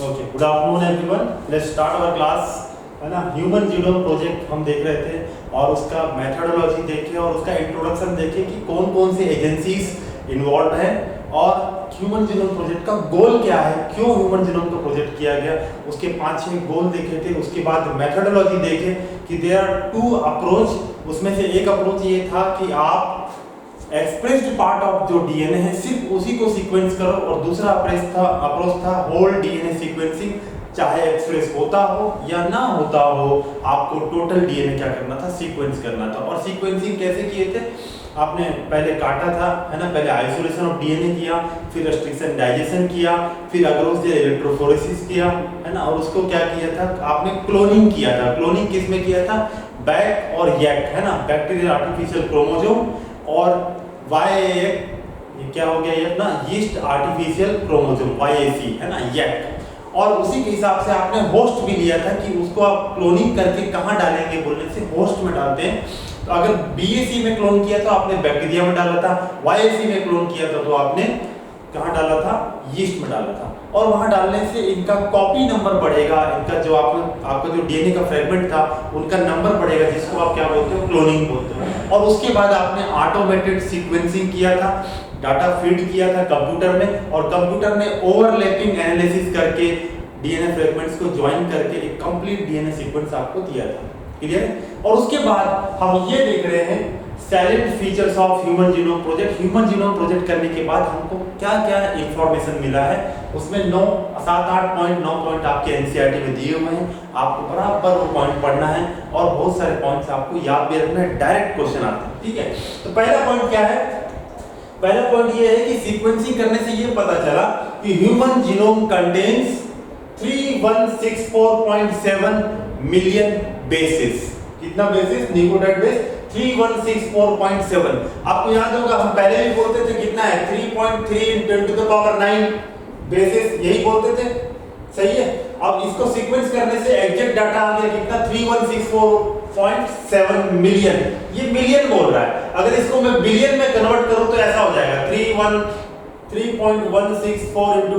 Okay, good afternoon everyone. Let's start our class. है ना, human genome project हम देख रहे थे और उसका मेथोडोलॉजी देखे और उसका इंट्रोडक्शन देखे कि कौन कौन सी एजेंसीज इन्वॉल्व हैं और ह्यूमन जीनोम प्रोजेक्ट का गोल क्या है, क्यों ह्यूमन जीनोम का प्रोजेक्ट किया गया, उसके 5-6 गोल देखे थे। उसके बाद मेथोडोलॉजी देखे कि देयर आर 2 अप्रोच। उसमें से एक अप्रोच ये था कि आप एक्सप्रेस्ड पार्ट ऑफ जो डीएनए है सिर्फ उसी को सीक्वेंस करो, और दूसरा अप्रोच था होल डीएनए सीक्वेंसिंग। चाहे एक्सप्रेस होता हो या ना होता हो, आपको टोटल डीएनए क्या करना था, सीक्वेंस करना था। और सीक्वेंसिंग कैसे किए थे, आपने पहले काटा था, है ना, पहले आइसोलेशन ऑफ डीएनए किया, फिर रेस्ट्रिक्शन डाइजेशन किया, फिर अग्रोस इलेक्ट्रोफोरेसिस किया, है ना, और उसको क्या किया था, आपने क्लोनिंग किया था। क्लोनिंग किस में किया था, बैक और यैक, है ना, बैक्टीरियल आर्टिफिशियल क्रोमोसोम, और ये क्या हो गया, ये अपना यीस्ट आर्टिफिशियल क्रोमोसोम YAC, है ना, यैक। और उसी के हिसाब से आपने होस्ट भी लिया था कि उसको आप क्लोनिंग करके कहाँ डालेंगे बोलने से होस्ट में डालते हैं। तो अगर BAC में क्लोन किया तो आपने बैक्टीरिया में डाला था, YAC में क्लोन किया था तो आपने कहाँ डाला था, यीस्ट में डाला था। और वहां डालने से इनका कॉपी नंबर बढ़ेगा, इनका जो आपका जो डीएनए का फ्रेगमेंट था उनका नंबर बढ़ेगा, जिसको आप क्या बोलते हो, क्लोनिंग बोलते हो। और उसके बाद आपने ऑटोमेटेड सीक्वेंसिंग किया था, डाटा फीड किया था कंप्यूटर में, और कंप्यूटर ने ओवरलैपिंग एनालिसिस करके डीएनए फ्रेगमेंट्स को ज्वाइन करके एक कंप्लीट डीएनए सीक्वेंस आपको दिया था। क्लियर है। और उसके बाद हम ये देख रहे हैं salient features of human genome project. Human genome project करने के बाद हमको क्या क्या इंफॉर्मेशन मिला है, उसमें 7-8 पॉइंट 9 पॉइंट आपके एनसीईआरटी में दिए हुए हैं। आपको बराबर वो पॉइंट पढ़ना है और बहुत सारे पॉइंट्स आपको याद भी रखना है, डायरेक्ट क्वेश्चन आते हैं। ठीक है, तो पहला पॉइंट क्या है, पहला पॉइंट ये है कि सीक्वेंसिंग करने से ये पता चला कि human genome contains 3164.7 million basis. कितना बेसिस, न्यूक्लियोटाइड बेस 3164.7। आपको याद होगा हम पहले भी बोलते थे कितना है, 3.3 × 10⁹ बेसिस, यही बोलते थे, सही है। अब इसको सीक्वेंस करने से एग्जैक्ट डाटा आ गया कितना, 3164.7 मिलियन। ये मिलियन बोल रहा है, अगर इसको मैं बिलियन में कन्वर्ट करूं तो ऐसा हो जाएगा 3.164 ×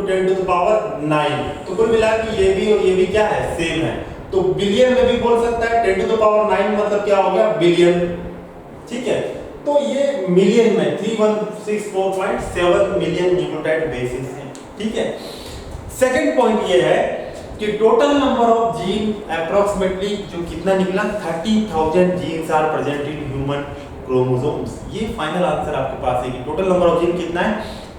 10⁹ तो कुल मिला के ये भी और ये भी क्या है, सेम है। तो बिलियन में भी बोल सकता है, 10⁹ मतलब क्या हो गया, बिलियन। ठीक है, तो ये मिलियन में 3164.7 मिलियन न्यूक्लियोटाइड बेसिस है। ठीक है, सेकंड पॉइंट ये है कि total number of gene approximately जो कितना निकला, 30,000 genes are present in human chromosomes. ये फाइनल आंसर आपके पास है कि टोटल नंबर ऑफ जीन कितना है,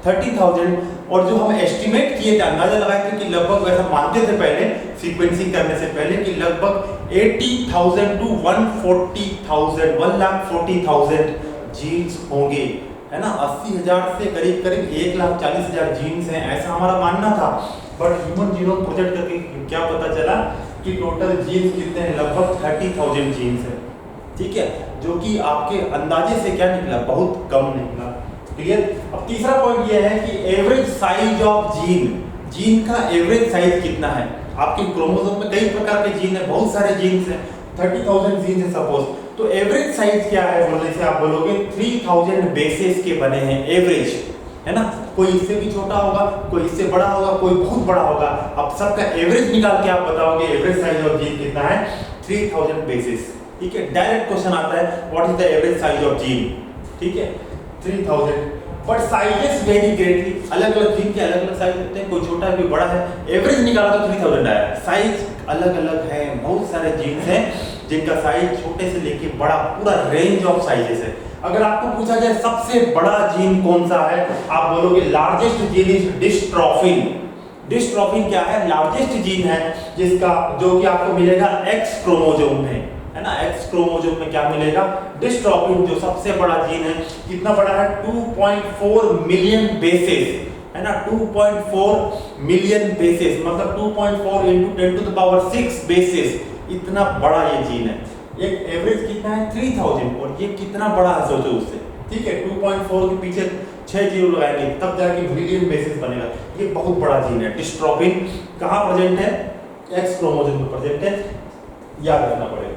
30,000। और जो हम एस्टिमेट किए थे, अंदाजा लगाए थे कि लगभग, वैसा मानते थे पहले सीक्वेंसिंग करने से पहले कि लगभग 80,000 to 140,000 जीन्स होंगे, है ना। 80,000 से करीब 1,40,000 जीन्स हैं, ऐसा हमारा मानना था। बट ह्यूमन जीनोम प्रोजेक्ट करके क्या पता चला कि टोटल जीन्स कितने हैं, लगभग 30,000 जीन्स हैं। ठीक है, जो कि आपके अंदाजे से क्या निकला, बहुत कम निकला। क्लियर। अब तीसरा पॉइंट ये है कि एवरेज साइज ऑफ जीन का एवरेज साइज कितना है। आपके क्रोमोसोम में कई प्रकार के जीन है, बहुत सारे जीन्स हैं, 30,000 जीन्स है सपोज, तो एवरेज साइज क्या है बोलने से आप बोलोगे 3000 बेसेस के बने हैं एवरेज, है ना। कोई इससे भी छोटा होगा, कोई इससे बड़ा होगा, कोई बहुत बड़ा होगा। अब सबका एवरेज निकाल के आप बताओगे एवरेज साइज ऑफ जीन कितना है, 3000 बेसेस। ठीक है, डायरेक्ट क्वेश्चन आता है what is the average size of gene. ठीक है, 3000। बट साइजेस वेरी ग्रेटली, अलग अलग जीन के अलग अलग साइज होते हैं, कोई छोटा है कोई बड़ा है। एवरेज निकाला तो 3000 आया, साइज अलग अलग है। बहुत सारे जीन्स हैं जिनका साइज छोटे से लेके बड़ा, पूरा रेंज ऑफ साइजेस है। अगर आपको पूछा जाए सबसे बड़ा जीन कौन सा है, आप बोलोगे largest gene is dystrophin. Dystrophin क्या है, लार्जेस्ट जीन है जिसका, जो कि आपको मिलेगा X क्रोमोसोम में, है ना। X क्रोमोसोम में क्या मिलेगा, डिस्ट्रोफिन, जो सबसे बड़ा जीन है। कितना बड़ा है, 2.4 मिलियन बेसेस, है ना। 2.4 मिलियन बेसेस मतलब 2.4 × 10⁶ बेसेस, इतना बड़ा ये जीन है। एक एवरेज कितना है, 3000, और ये कितना बड़ा है सोचो उससे। ठीक है, 2.4 के पीछे 6 जीरो लगाएंगे तब जाके मिलियन बेसिस बनेगा। ये बहुत बड़ा जीन है डिस्ट्रोफिन। कहाँ प्रेजेंट है, X क्रोमोसोम में प्रेजेंट है, याद रखना पड़ेगा।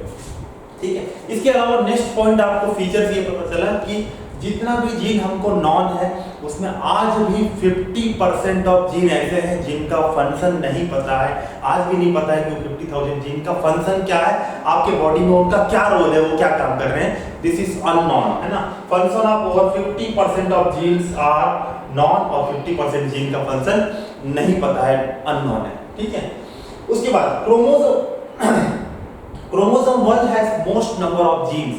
ठीक है, इसके अलावा नेक्स्ट पॉइंट आपको फीचर्स ये पता चला कि जितना भी जीन हमको नॉन है उसमें आज भी 50% ऑफ जीन ऐसे हैं जिनका फंक्शन नहीं पता है, आज भी नहीं पता है कि 50,000 जीन का फंक्शन क्या है, आपके बॉडी में उनका क्या रोल है, वो क्या काम कर रहे हैं, दिस इज अननोन, है ना। Function of over 50% of genes are non और 50% जीन का फंक्शन नहीं पता है, अननोन है, ठीक है। उसके बाद chromosome 1 has most number of genes,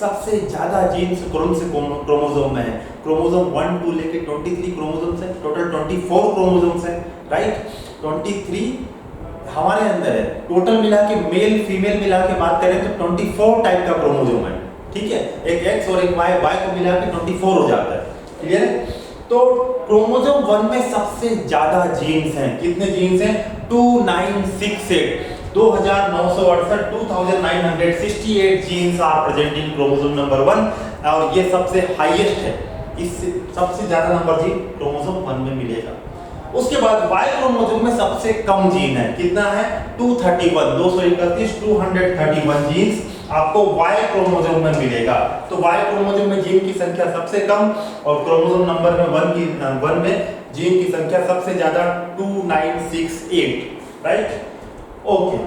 सबसे ज्यादा जीन्स कौन से क्रोमोसोम में है, क्रोमोसोम 1 2 लेके 23 क्रोमोसोम्स है, टोटल 24 क्रोमोसोम्स है, राइट। 23 हमारे अंदर है, टोटल मिला के मेल फीमेल मिला के बात करें तो 24 टाइप का क्रोमोसोम है, ठीक है। एक एक्स और एक वाई, वाई को मिला के 24 हो जाता है, क्लियर है। तो क्रोमोसोम 1 में सबसे ज्यादा जीन्स हैं, कितने जीन्स हैं, 2968 2968 2968 genes are present in chromosome number 1 और ये सबसे हाईएस्ट है, इससे सबसे ज्यादा नंबर जीन क्रोमोसोम 1 में मिलेगा। उसके बाद वाई क्रोमोसोम में सबसे कम जीन है, कितना है 231 231 जीन्स आपको वाई क्रोमोसोम में मिलेगा। तो वाई क्रोमोसोम में जीन की संख्या सबसे कम और क्रोमोसोम नंबर में 1 में जीन की संख्या सबसे ज्यादा 2968, राइट। ओके,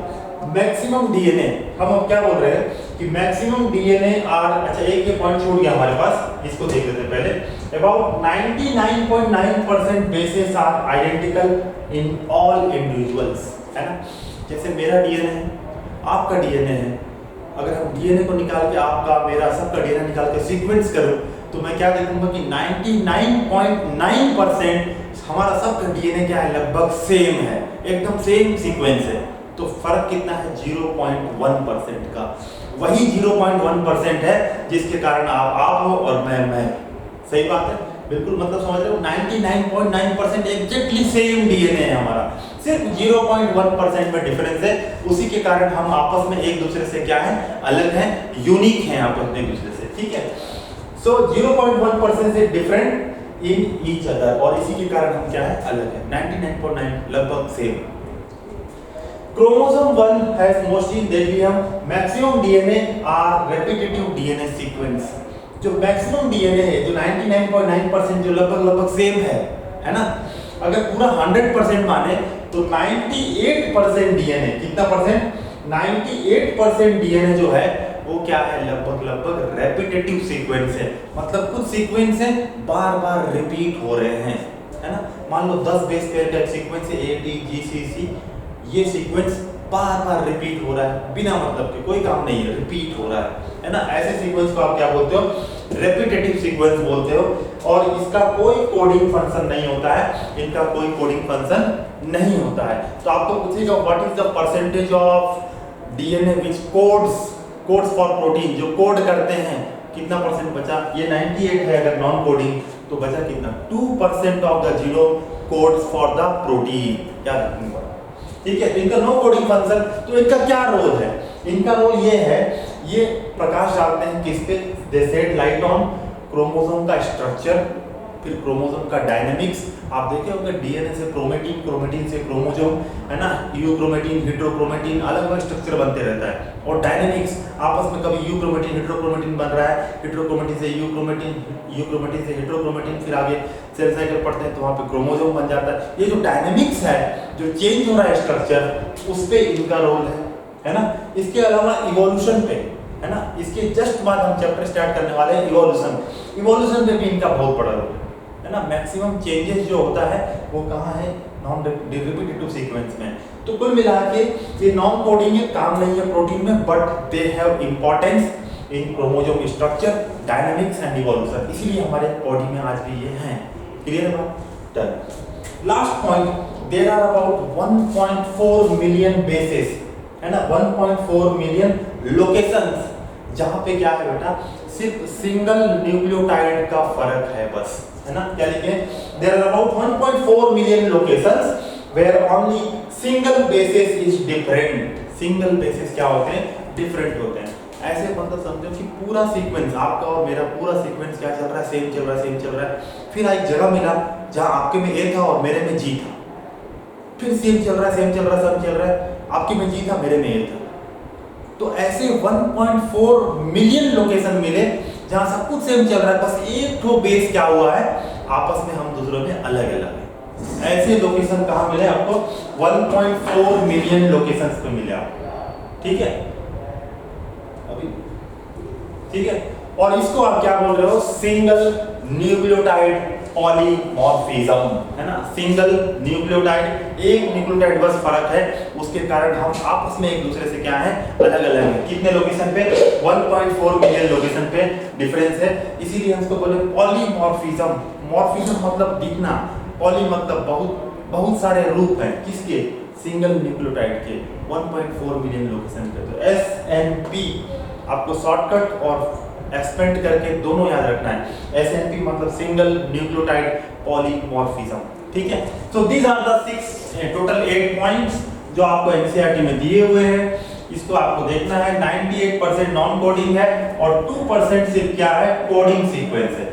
मैक्सिमम डीएनए हम अब क्या बोल रहे हैं कि मैक्सिमम डीएनए आर, अच्छा एक ये पॉइंट छूट गया हमारे पास, इसको देख लेते हैं पहले। About 99.9% bases are identical in all individuals, है ना। जैसे मेरा डीएनए है, आपका डीएनए है, अगर हम डीएनए को निकाल के आपका मेरा सबका डीएनए निकाल के सीक्वेंस करूं तो मैं क्या देखूंगा कि 99.9% हमारा सबका डीएनए क्या है, लगभग सेम है, एकदम सेम सीक्वेंस है। तो फर्क कितना है, 0.1% का। वही 0.1% है जिसके कारण आप हो और मैं, सही बात है, बिल्कुल, मतलब समझ रहे हो, 99.9% एग्जैक्टली सेम डीएनए है हमारा, सिर्फ 0.1% में डिफरेंस है, उसी के कारण हम आपस में एक दूसरे से क्या है, अलग हैं, यूनिक हैं आपस में एक दूसरे से, ठीक है। सो 0.1% से डिफरेंट इन ईच अदर और इसी के कारण हम क्या है, अलग है, 99.9 लगभग सेम। क्रोमोसोम 1 has mostly देखिए हम maximum DNA are repetitive DNA sequence, जो मैक्सिमम डीएनए है जो 99.9% जो लगभग सेम है ना। अगर पूरा 100% माने तो 98% डीएनए, कितना परसेंट, 98% डीएनए जो है वो क्या है, लगभग रेपिटेटिव सीक्वेंस है, मतलब कुछ सीक्वेंस है बार-बार रिपीट हो रहे हैं, है ना। मान लो 10 बेस पेयर का सीक्वेंस है ए टी जी सी सी, ये सीक्वेंस बार-बार रिपीट हो रहा है बिना मतलब के, कोई काम नहीं है, रिपीट हो रहा है ना। ऐसे सीक्वेंस को आप क्या बोलते हो, रेपिटेटिव सीक्वेंस बोलते हो और इसका कोई कोडिंग फंक्शन नहीं होता है, इनका कोई कोडिंग फंक्शन नहीं होता है। तो आपको पूछेगा what is the percentage of DNA which codes for protein, जो कोड करते हैं, कितना परसेंट बचा, ये 98 है अगर नॉन कोडिंग, तो बचा कितना, 2% of the genome codes for the protein, क्या रखूंगा, ठीक है। तो इनका नो कोडिंग फंक्शन, तो इनका क्या रोल है, इनका रोल ये है, ये प्रकाश डालते हैं किस पे, दे शेड लाइट ऑन क्रोमोसोम का स्ट्रक्चर, फिर क्रोमोसोम का डायनेमिक्स। आप देखे होंगे डीएनए से क्रोमेटिन, क्रोमेटिन से क्रोमोसोम, है ना, यूक्रोमेटिन हेटेरोक्रोमेटिन अलग अलग स्ट्रक्चर बनते रहता है। और डायनेमिक्स आपस में कभी यूक्रोमेटिन हेटेरोक्रोमेटिन बन रहा है, हेटेरोक्रोमेटिन से यूक्रोमेटिन, यूक्रोमेटिन से हेटेरोक्रोमेटिन, फिर आगे सेल साइकिल पढ़ते हैं तो वहाँ पे क्रोमोसोम बन जाता है। ये जो डायनेमिक्स है, जो चेंज हो रहा है स्ट्रक्चर, उस पे इनका रोल है ना। इसके अलावा इवोल्यूशन पे, है ना, इसके जस्ट बाद हम चैप्टर स्टार्ट करने वाले हैं इवोल्यूशन पे भी इनका बहुत बड़ा रोल है ना। मैक्सिमम चेंजेस जो होता है वो कहाँ है, नॉन रिपीटेटिव सीक्वेंस में। तो कुल मिला के ये नॉन कोडिंग है, काम नहीं है प्रोटीन में, but they have importance in chromosome structure, dynamics and evolution, इसलिए हमारे बॉडी में आज भी ये हैं। क्लियर है बात, done. Last point, there are about 1.4 million bases, है ना, 1.4 मिलियन लोकेशंस, जहां पे क्या है बेटा, सिर्फ सिंगल न्यूक्लियोटाइड का फर्क है बस, है ना। क्या लिखे, there are about 1.4 million locations where only single basis is different. Single basis क्या होते हैं, डिफरेंट होते हैं। ऐसे मतलब समझो कि पूरा सीक्वेंस आपका और मेरा पूरा सीक्वेंस क्या चल रहा है, सेम चल रहा है। फिर एक जगह मिला जहां आपके में ए था और मेरे में जी था, फिर सेम चल रहा है, आपके में जी था, मेरे में ए था। तो ऐसे 1.4 मिलियन लोकेशन मिले जहां सब कुछ सेम चल रहा है, बस एक ठो बेस क्या हुआ है, आपस में हम दूसरों में अलग अलग है। ऐसे लोकेशन कहाँ मिले आपको? 1.4 मिलियन लोकेशंस पे मिले आपको, ठीक है अभी, ठीक है। और इसको आप क्या बोल रहे हो? सिंगल न्यूक्लियोटाइड पॉलीमॉर्फिज्म, है ना। सिंगल न्यूक्लियोटाइड, एक न्यूक्लियोटाइड बस फर्क है, उसके कारण हम आपस में एक दूसरे से क्या है, अलग अलग है। कितने लोकेशन पे? 1.4 मिलियन लोकेशन पे डिफरेंस है, इसीलिए हम इसको बोले पॉलीमॉर्फिज्म। मॉर्फिज्म मतलब दिखना, पॉली मतलब बहुत सारे रूप हैं, किसके? सिंगल न्यूक्लियोटाइड के 1.4 मिलियन लोकेशन पे। तो SNP आपको शॉर्टकट और एक्सपेंड करके दोनों याद रखना है। SNP मतलब सिंगल न्यूक्लियोटाइड पॉलीमॉर्फिज्म, ठीक है। So these are the 6 total 8 points जो आपको एनसीईआरटी में दिए हुए हैं, इसको आपको देखना है। 98% नॉन कोडिंग है और 2% सिर्फ क्या है, कोडिंग सीक्वेंस है,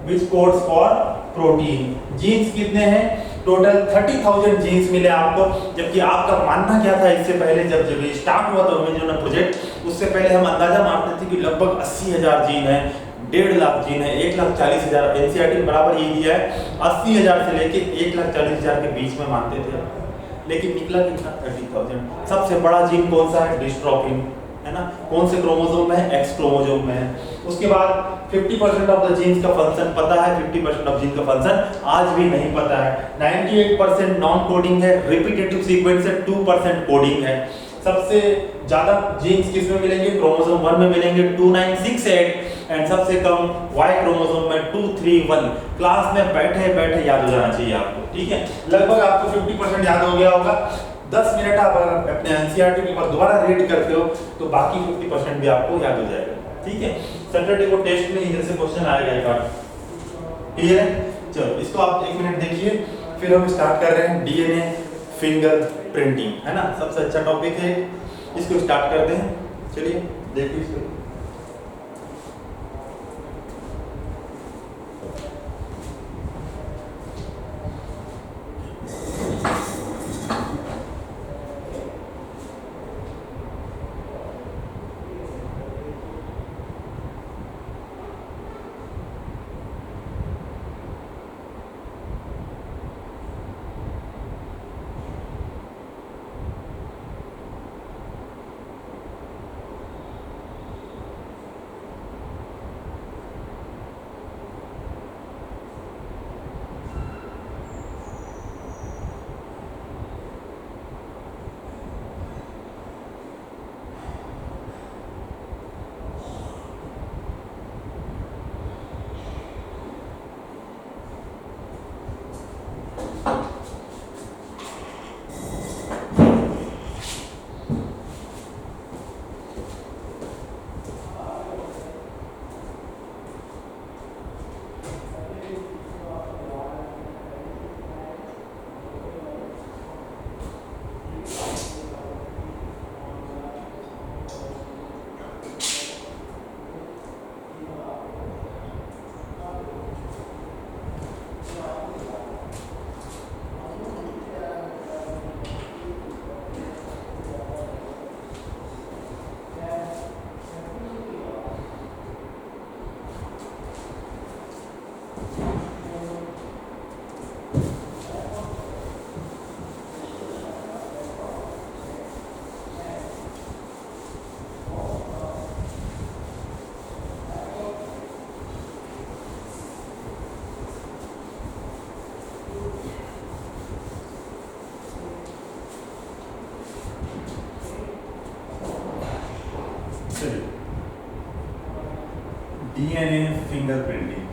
विच कोड्स फॉर प्रोटीन। जीन्स कितने हैं? टोटल 30,000 जीन्स मिले आपको, जबकि आपका मानना क्या था इससे पहले, जब ये स्टार्ट हुआ था ओरिजिनल प्रोजेक्ट, उससे पहले हम अंदाजा मारते थे कि लगभग 80,000 जीन है, 1.5 लाख जीन है, 1,40,000। एनसीईआरटी बराबर ये दिया है 80,000 से लेके 1,40,000 के बीच में मानते थे, लेकिन निकला कितना? 30,000। सबसे बड़ा जीन कौन सा है? डिस्ट्रोफिन, है ना। कौन से क्रोमोसोम में है? एक्स क्रोमोसोम में है। उसके बाद 50% ऑफ द जीन्स का फंक्शन पता है, 50% ऑफ जीन का फंक्शन आज भी नहीं पता है। 98% नॉन कोडिंग है, रिपीटेटिव सीक्वेंस है, 2% कोडिंग है। सबसे ज्यादा जीन्स किस में मिलेंगे? क्रोमोसोम 1 में मिलेंगे 2968, एंड सबसे कम वाई क्रोमोसोम में 231। क्लास में बैठे बैठे याद हो जाना चाहिए आपको, ठीक है। लगभग आपको 50% याद हो गया होगा। 10 मिनट आप अपने एनसीईआरटी के ऊपर दोबारा रीड करते हो तो बाकी 50% भी आपको याद हो जाएगा, ठीक है। सैटरडे को टेस्ट में इधर से क्वेश्चन आएगा एक बार, क्लियर है। चलो इसको आप 1 मिनट देखिए, फिर हम स्टार्ट कर रहे हैं डीएनए फिंगर प्रिंटिंग, है ना। सबसे अच्छा टॉपिक है, इसको स्टार्ट करते हैं। चलिए देखिए इसको। DNA fingerprinting.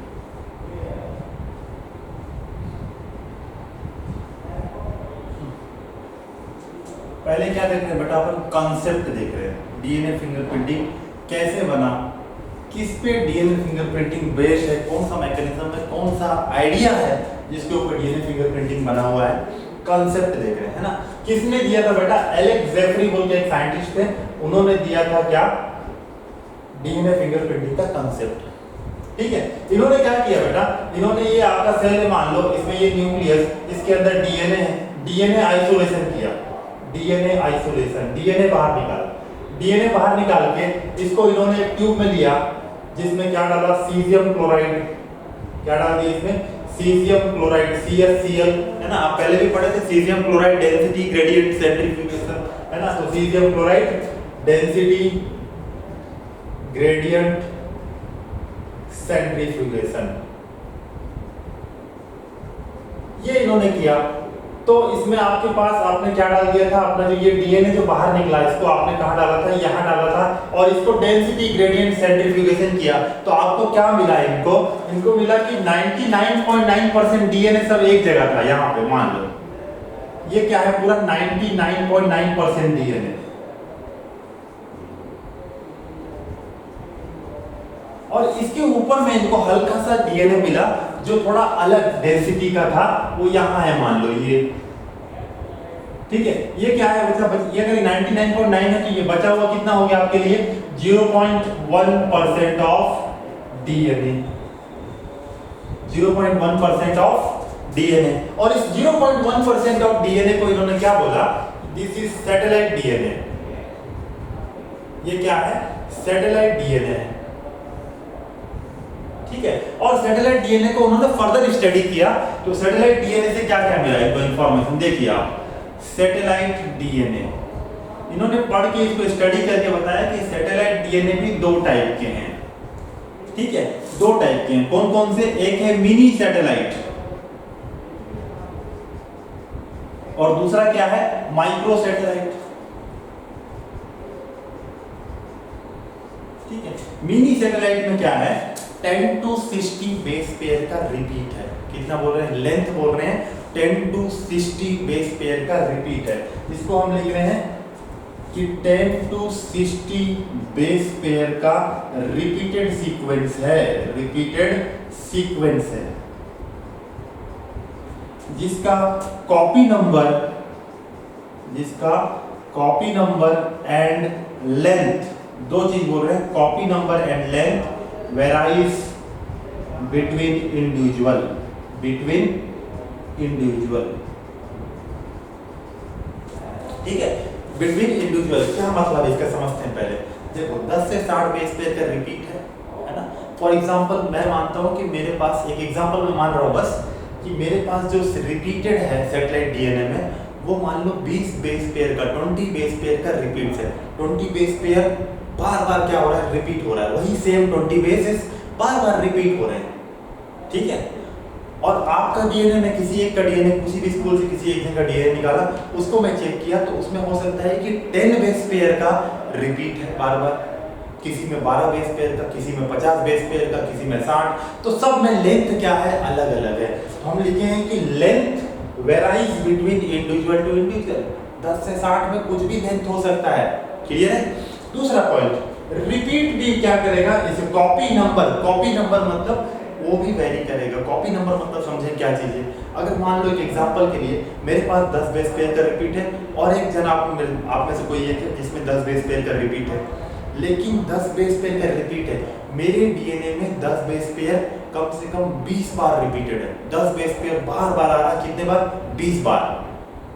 पहले क्या देख रहे हैं बेटा, अपन कॉन्सेप्ट देख रहे हैं। डीएनए फिंगरप्रिंटिंग कैसे बना, किस पे डीएनए फिंगरप्रिंटिंग बेस्ड है, कौन सा मैकेनिज्म है, कौन सा आइडिया है जिसके ऊपर डीएनए फिंगरप्रिंटिंग बना हुआ है, कॉन्सेप्ट देख रहे हैं, है ना। किसने दिया था बेटा? एलेक्स जेफरी बोल के एक साइंटिस्ट थे, उन्होंने दिया था क्या? डीएनए फिंगरप्रिंटिंग का कॉन्सेप्ट, ठीक है। इन्होंने क्या किया बेटा, इन्होंने ये आपका सेल मान लो, इसमें ये न्यूक्लियस, इसके अंदर डीएनए है, डीएनए आइसोलेशन किया, डीएनए आइसोलेशन, डीएनए बाहर निकाल के इसको इन्होंने एक ट्यूब में लिया, जिसमें क्या डाला, सीजियम क्लोराइड, क्या डाल दिया इसमें, सीजियम क्लोराइड, CaCl, है ना, आप पहले भी पढ़े थे, caesium chloride density gradient centrifugation, है ना, तो caesium chloride density gradient centrifugation, ये इन्होंने किया। तो इसमें आपके पास आपने क्या डाल दिया था, अपना जो ये डीएनए जो बाहर निकला इसको आपने कहाँ डाला था, यहाँ डाला था, और इसको डेंसिटी ग्रेडियंट सेंट्रीफ्यूगेशन किया। तो आपको क्या मिला, इनको मिला कि 99.9% डीएनए सब एक जगह था, यहाँ पे मान लो ये क्या है, पूरा 99.9% डीएनए, और इसके ऊपर में इनको हल्का सा डीएनए मिला जो थोड़ा अलग डेंसिटी का था, वो यहाँ है, मान लो ये, ठीक है। ये क्या है, ये अगर 99.9 है तो ये बचा हुआ कितना हो गया आपके लिए, 0.1% ऑफ डीएनए, 0.1% ऑफ डीएनए। और इस 0.1% ऑफ डीएनए को इन्होंने क्या बोला, दिस इज सैटेलाइट डीएनए। ये क्या है, सैटेलाइट डीएनए है, ठीक है। और सैटेलाइट डीएनए को उन्होंने फर्दर स्टडी किया, तो सैटेलाइट डीएनए से क्या क्या मिला इनको इंफॉर्मेशन, देखिए आप, सैटेलाइट डीएनए इन्होंने पढ़ के इसको स्टडी करके बताया कि सैटेलाइट डीएनए भी दो टाइप के हैं, ठीक है, दो टाइप के हैं। कौन कौन से, एक है मिनी सैटेलाइट और दूसरा क्या है, माइक्रो सैटेलाइट, ठीक है। मिनी सैटेलाइट में क्या है, 10 to 60 बेस पेयर का रिपीट है, कितना बोल रहे हैं, लेंथ बोल रहे हैं, 10 to 60 बेस पेयर का रिपीट है। इसको हम लिख रहे हैं कि 10 to 60 बेस पेयर का रिपीटेड सीक्वेंस है, रिपीटेड सीक्वेंस है, जिसका कॉपी नंबर एंड लेंथ, दो चीज बोल रहे हैं, copy number and length varies between individual, ठीक है। between individual क्या मतलब है इसका, समझते हैं पहले। देखो 10 से 60 बेस पेयर का रिपीट है ना। फॉर एग्जांपल मैं मानता हूँ कि मेरे पास, एक एग्जांपल मैं मान रहा हूँ बस, कि मेरे पास जो रिपीटेड है सैटेलाइट डीएनए में, वो मान लो 20 बेस पेयर का, 20 बेस पेयर का रिपीट है। 20 बेस पेयर बार बार क्या हो रहा है, रिपीट हो रहा है, वही सेम 20 बेसिस बार बार रिपीट हो रहे हैं, ठीक है। और आपका डीएनए में किसी एक का डीएनए, किसी भी स्कूल से किसी एक जन का डीएनए निकाला, उसको मैं चेक किया, तो उसमें हो सकता है कि 10 बेस पेयर का रिपीट है बार बार, किसी में 12 बेस पेयर का, किसी में 50 बेस पेयर का, किसी में 60, तो सब में लेंथ क्या है, अलग अलग है। तो हम लिखे हैं कि length varies between individual to individual, 10 से 60 में कुछ भी लेंथ हो सकता है, क्लियर है। दूसरा पॉइंट, रिपीट भी क्या करेगा, इसे कॉपी नंबर मतलब वो भी वेरी करेगा। कॉपी नंबर मतलब समझे क्या चीज है, अगर मान लो एक एग्जांपल के लिए मेरे पास 10 बेस पेयर का रिपीट है, और एक जन आप में से कोई एक है जिसमें 10 बेस पेयर का रिपीट है, लेकिन 10 बेस पेयर का रिपीट है, मेरे डीएनए में 10 बेस पेयर कम से कम 20 बार रिपीटेड है, 10 बेस पेयर बार बार आ रहा है, कितने बार, 20 बार।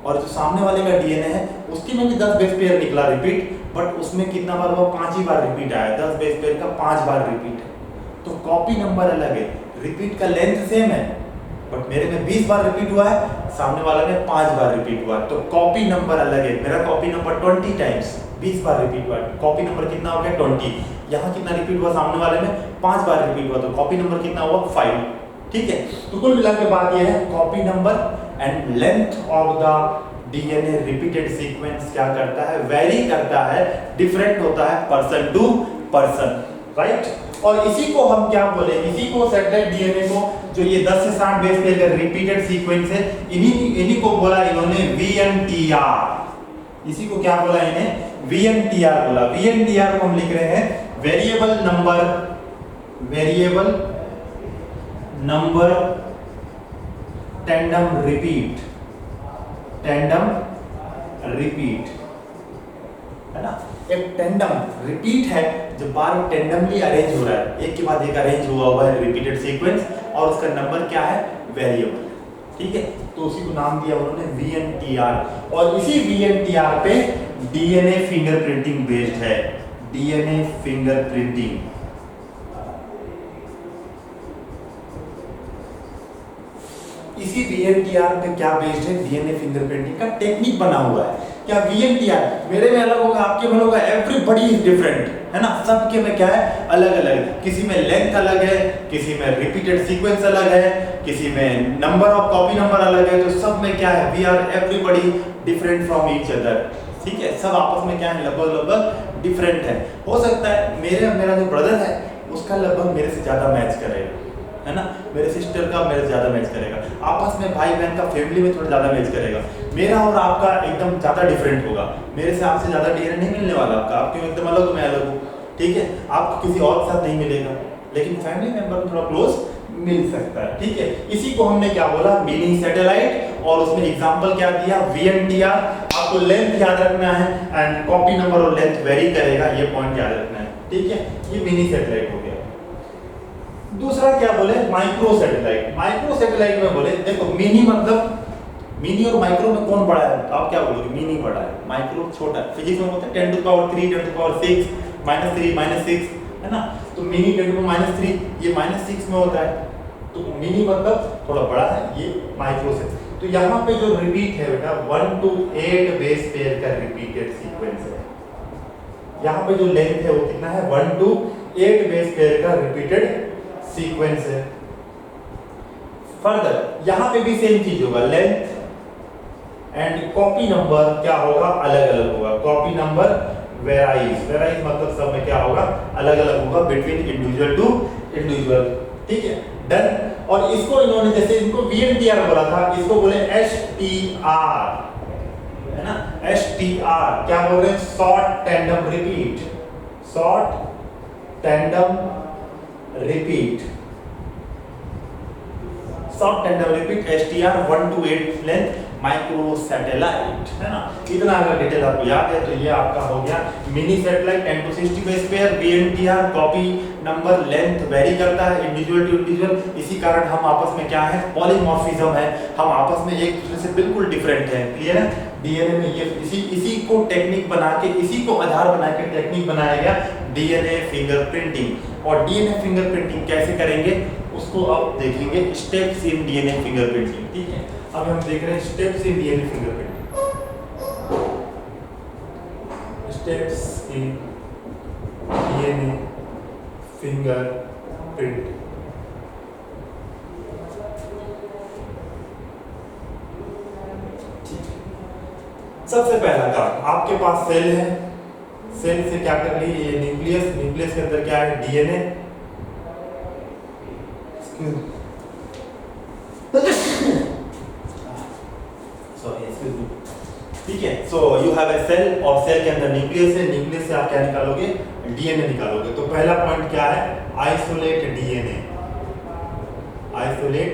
और जो सामने वाले का डीएनए है उसकी में भी 10 बेस पेयर निकला रिपीट, बट उसमें कितना बार, वो 5 ही बार रिपीट आया, 10 बेस पेयर का 5 बार रिपीट है। तो कॉपी नंबर अलग है, रिपीट का लेंथ सेम है, बट मेरे में 20 बार रिपीट हुआ है, सामने वाले में 5 बार रिपीट हुआ है, तो कॉपी नंबर अलग है। मेरा कॉपी नंबर 20 टाइम्स 20 बार रिपीट हुआ, कॉपी नंबर कितना हो गया, 20। यहाँ कितना रिपीट हुआ, सामने वाले में 5 बार रिपीट हुआ, तो कॉपी नंबर कितना हुआ, 5, ठीक है। तो कुल मिला के बात यह है, copy number and length of the DNA repeated sequence क्या करता है, वेरी करता है, डिफरेंट होता है पर्सन टू पर्सन, राइट। और इसी को हम क्या बोले, इसी को सैटेलाइट डीएनए को, जो ये 10 से 60 बेस पेयर का रिपीटेड सीक्वेंस है, इन्हीं को बोला इन्होंने VNTR। इसी को क्या बोला इन्हें, VNTR बोला। VNTR को हम लिख रहे हैं वेरिएबल नंबर टेंडम रिपीट, है ना। एक टेंडम रिपीट है, जो बार टेंडमली अरेंज हो रहा है, एक के बाद एक अरेंज हुआ है रिपीटेड सीक्वेंस, और उसका नंबर क्या है, वेरिएबल, ठीक है। तो उसी को नाम दिया उन्होंने VNTR। और इसी VNTR पे डीएनए फिंगरप्रिंटिंग बेस्ड है, डीएनए फिंगरप्रिंटिंग, इसी VNTR पे क्या बेस्ड है, डीएनए फिंगरप्रिंटिंग का टेक्निक बना हुआ है। क्या VNTR मेरे में अलग होगा, आपके में होगा, एवरीबॉडी इज डिफरेंट, है ना, सबके में क्या है, अलग अलग, किसी में लेंथ अलग है, किसी में रिपीटेड सीक्वेंस अलग है, किसी में नंबर ऑफ कॉपी नंबर अलग है, तो सब में क्या है, we are everybody different from each other, ठीक है, सब आपस में क्या है, लगभग डिफरेंट है। हो सकता है मेरा जो ब्रदर है उसका लगभग मेरे से ज्यादा मैच करेगा, है ना, मेरे सिस्टर का मेरे से ज्यादा मैच करेगा, आपस में भाई बहन का फैमिली में थोड़ा ज्यादा मैच करेगा। मेरा और आपका एकदम ज्यादा डिफरेंट होगा, मेरे से आपसे ज्यादा डीएनए नहीं मिलने वाला आपका, आप क्यों एकदम अलग हो, मैं अलग हूँ, ठीक है, आपको किसी और के साथ नहीं मिलेगा, लेकिन फैमिली मेंबर थोड़ा क्लोज मिल सकता है, ठीक है। इसी को हमने क्या बोला, मिनी सैटेलाइट, और उसमें एग्जांपल क्या दिया, VNTR, आपको लेंथ याद रखना है एंड कॉपी नंबर और लेंथ वेरी करेगा, ये पॉइंट याद रखना है, ठीक है, ये मिनी सैटेलाइट हो गया। दूसरा क्या बोले, माइक्रो सैटेलाइट। माइक्रो सैटेलाइट में बोले देखो, मिनी मतलब, मिनी और माइक्रो में कौन बड़ा है, आप क्या बोलोगे, मिनी बड़ा है, माइक्रो छोटा है, फिजिक्स में होता है 10 to the power 3, 10 to the power 6, -3, -6, है ना, तो मिनी 10 टू द पावर -3 ये -6 में होता है, तो मिनी मतलब थोड़ा बड़ा है, ये माइक्रो से। तो यहाँ पे जो रिपीट है बेटा 1 to 8 बेस पेयर का रिपीटेड सीक्वेंस है, यहाँ पे जो लेंथ है वो कितना है, 1 to 8 बेस पेयर का रिपीटेड सीक्वेंस है। फर्दर यहाँ पे भी सेम चीज होगा, लेंथ एंड कॉपी नंबर क्या होगा, अलग अलग होगा, कॉपी नंबर वेराइज, वेराइज मतलब सब में क्या होगा, अलग अलग होगा, बिटवीन इंडिविजुअल टू इंडिविजुअल, ठीक है, डन। और इसको इन्होंने जैसे इनको VNTR बोला था, इसको बोले STR, है ना, STR क्या बोल रहे हैं, short tandem repeat, short tandem repeat, short tandem repeat, STR 1 to 8 length micro satellite, है ना। इतना अगर डिटेल आपको याद है तो ये आपका हो गया mini satellite 10 to 60 base pair, VNTR, copy number, length very करता है इंडिविजुअल टू इंडिविजुअल, इसी कारण हम आपस में क्या है, पॉलीमॉर्फिज्म है, हम आपस में एक दूसरे से बिल्कुल डिफरेंट है, क्लियर है। डीएनए में ये इसी को टेक्निक बना के, इसी को आधार बना के टेक्निक बनाया गया डीएनए फिंगरप्रिंटिंग। और डीएनए फिंगरप्रिंटिंग कैसे करेंगे उसको अब देखेंगे, स्टेप्स इन डीएनए फिंगरप्रिंटिंग, ठीक है। अब हम देख रहे हैं steps in DNA fingerprinting, steps in DNA fingerprint. सबसे पहला काम, आपके पास सेल है, सेल से क्या कर ली, ये न्यूक्लियस, न्यूक्लियस के अंदर क्या है, डीएनए, ठीक है। So you have a cell, और सेल के अंदर न्यूक्लियस है, न्यूक्लियस से आप क्या निकालोगे, डीएनए निकालोगे। तो पहला पॉइंट क्या है, isolate DNA, isolate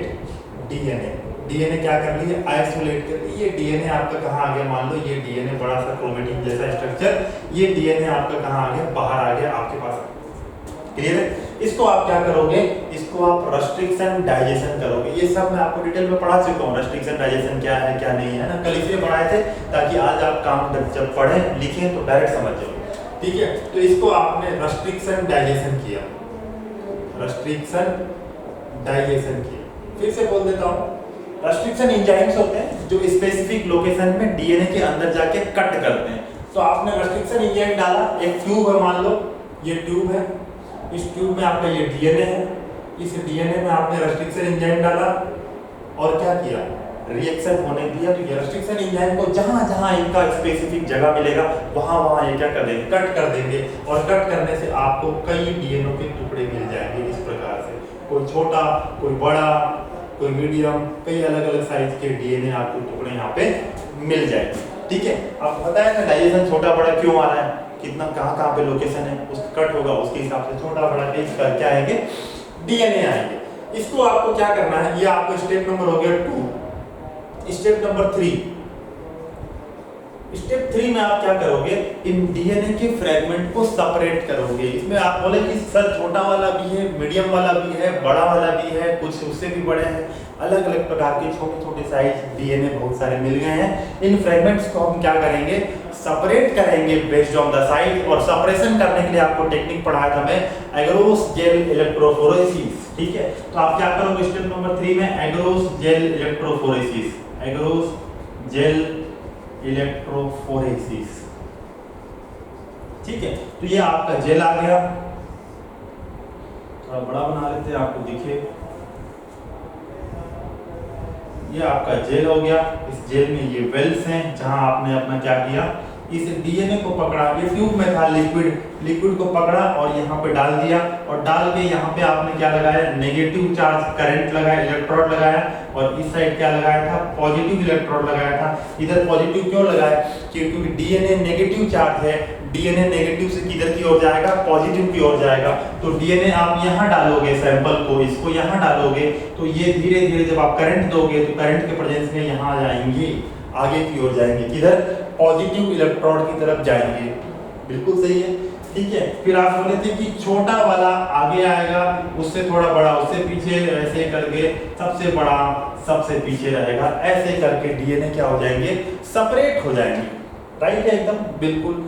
DNA. DNA क्या कर लिए, आइसोलेट कर लिए। ये डीएनए आपका कहाँ आ गया, मान लो ये डीएनए बड़ा सा क्रोमेटिन जैसा स्ट्रक्चर, ये डीएनए आपका कहाँ आ गया, बाहर आ गया आपके पास, क्लियर है। इसको आप क्या करोगे, इसको आप रेस्ट्रिक्शन डाइजेशन करोगे। ये सब मैं आपको डिटेल में पढ़ा चुका हूँ, रेस्ट्रिक्शन डाइजेशन क्या है क्या नहीं है ना, कल इसलिए पढ़ाए थे ताकि आज आप काम जब पढ़ें लिखें तो डायरेक्ट समझ जाओ, ठीक है। तो इसको आपने रेस्ट्रिक्शन डाइजेशन किया, रेस्ट्रिक्शन डाइजेशन किया। फिर से बोल देता हूँ, रेस्ट्रिक्शन एंजाइम्स होते हैं जो स्पेसिफिक लोकेशन में डीएनए के अंदर जाके कट करते हैं। तो आपने रेस्ट्रिक्शन एंजाइम डाला, एक ट्यूब है, मान लो ये ट्यूब है, इस ट्यूब में आपका ये डीएनए है, इस डीएनए में आपने रेस्ट्रिक्शन एंजाइम डाला और क्या किया, रिएक्शन होने दिया। तो ये रेस्ट्रिक्शन एंजाइम को जहां जहां इनका स्पेसिफिक जगह मिलेगा वहां वहां ये क्या कर देंगे, कट कर देंगे। और कट करने से आपको कई डीएनए के टुकड़े मिल जाएंगे इस प्रकार से, कोई छोटा, कोई बड़ा, कोई मीडियम, कई अलग अलग साइज के डीएनए आपको टुकड़े यहाँ पे मिल जाएंगे, ठीक है। आपको पता है ना डाइजेशन छोटा बड़ा क्यों आ रहा है, कितना कहाँ पे लोकेशन है, उसका कट होगा, उसके हिसाब से छोटा बड़ा टेस्ट करके आएंगे डीएनए आएंगे। इसको आपको क्या करना है, ये आपको स्टेप नंबर हो गया 2। स्टेप नंबर 3, स्टेप 3 में आप क्या करोगे, इन डीएनए के फ्रेगमेंट को सेपरेट करोगे। इसमें आप बोले कि सर छोटा वाला भी है, मीडियम वाला भी है, बड़ा वाला भी है, कुछ उससे भी बड़े हैं, अलग अलग प्रकार के छोटे छोटे साइज डीएनए बहुत सारे मिल गए हैं। इन फ्रेगमेंट्स को हम क्या करेंगे, सेपरेट करेंगे बेस्ड ऑन द साइज। और सेपरेशन करने के लिए आपको टेक्निक पढ़ाया था मैं, एग्रोस जेल इलेक्ट्रोफोरेसिस। ठीक है, तो आप क्या करोगे स्टेप नंबर 3 में, agarose gel electrophoresis, agarose gel electrophoresis. ठीक है, तो ये आपका जेल आ गया, थोड़ा बड़ा बना लेते हैं आपको दिखे। ये आपका जेल हो गया। इस जेल में ये वेल्स हैं जहां आपने अपना क्या किया, इस डीएनए को पकड़ा, ये ट्यूब में था लिक्विड को पकड़ा और यहाँ पे डाल दिया, और डाल के यहाँ पे आपने क्या लगाया, नेगेटिव चार्ज करंट लगाया, इलेक्ट्रोड लगाया, और इस साइड क्या लगाया था, पॉजिटिव इलेक्ट्रोड लगाया था। इधर पॉजिटिव क्यों लगाया, क्योंकि डीएनए नेगेटिव चार्ज है, डीएनए नेगेटिव से किधर की ओर जाएगा, पॉजिटिव की ओर जाएगा। तो डीएनए आप यहाँ डालोगे, सैंपल को इसको यहाँ डालोगे, तो ये धीरे धीरे जब आप करंट दोगे तो करंट के प्रेजेंस में यहाँ आ जाएंगे, आगे की ओर जाएंगे, किधर, पॉजिटिव इलेक्ट्रोड की तरफ जाएंगे। बिल्कुल सही है। ठीक है, फिर आप बोले थे कि छोटा वाला आगे आएगा, उससे थोड़ा बड़ा उससे पीछे, ऐसे करके सबसे बड़ा सबसे पीछे रहेगा, ऐसे करके डीएनए क्या हो जाएंगे, सेपरेट हो जाएंगे। राइट है एकदम, बिल्कुल।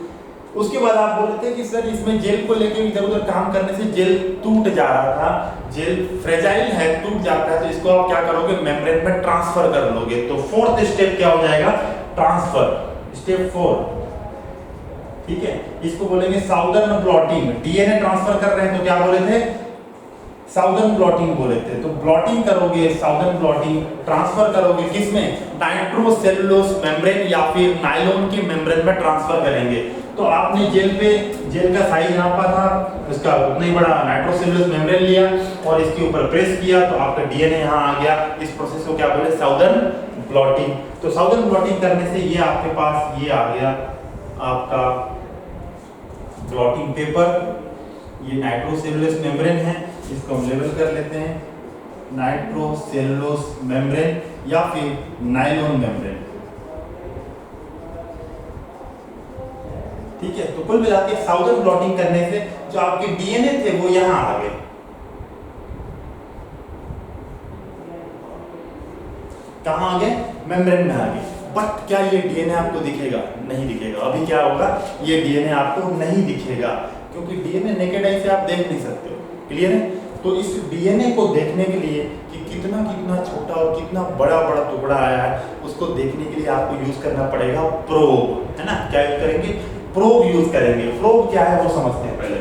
उसके बाद आप बोल रहे थे कि सर इसमें जेल को लेके इधर उधर काम करने से जेल टूट जा रहा था, जेल फ्रेजाइल है, टूट जाता है, तो इसको आप क्या करोगे, मेम्ब्रेन में ट्रांसफर कर लोगे। तो फोर्थ स्टेप क्या हो जाएगा, ट्रांसफर, स्टेप 4। ठीक है, इसको बोलेंगे साउदर्न ब्लॉटिंग। डीएनए ट्रांसफर कर रहे हैं तो क्या बोले थे, साउदर्न ब्लॉटिंग बोले थे। तो ब्लॉटिंग करोगे, साउदर्न ब्लॉटिंग ट्रांसफर करोगे किसमें, नाइट्रोसेलुलोज मेम्ब्रेन या फिर नायलॉन की मेम्ब्रेन में ट्रांसफर करेंगे। तो आपने जेल का साइज नापा था, इसका उतना ही बड़ा नाइट्रोसेलुलोज मेम्ब्रेन लिया और इसके ऊपर प्रेस किया, तो आपका डीएनए यहाँ आ गया। इस प्रोसेस को क्या बोले, साउदर्न ब्लॉटिंग। तो साउदर्न ब्लॉटिंग करने से ये आपके पास ये आ गया आपका ब्लॉटिंग पेपर। ये नाइट्रोसेलुलोज मेम्ब्रेन है, इसको हम लेबल कर लेते हैं, नाइट्रोसेलुलोज मेम्ब्रेन या फिर नायलॉन मेम्ब्रेन। ठीक है, तो कुल मिला के साउदर्न ब्लॉटिंग करने से जो आपके डीएनए थे वो यहां आ गए। कहां आ गए, मेम्ब्रेन में आ गए। बट क्या ये डीएनए आपको दिखेगा, नहीं दिखेगा। अभी क्या होगा, ये डीएनए आपको नहीं दिखेगा, क्योंकि डीएनए नेकेड आई से आप देख नहीं सकते हो। क्लियर है। तो इस डीएनए को देखने के लिए कि कितना कितना छोटा और कितना बड़ा बड़ा टुकड़ा आया है, उसको देखने के लिए आपको यूज करना पड़ेगा प्रोब, है ना। क्या यूज करेंगे, प्रोब यूज करेंगे। प्रोब क्या है वो समझते हैं पहले।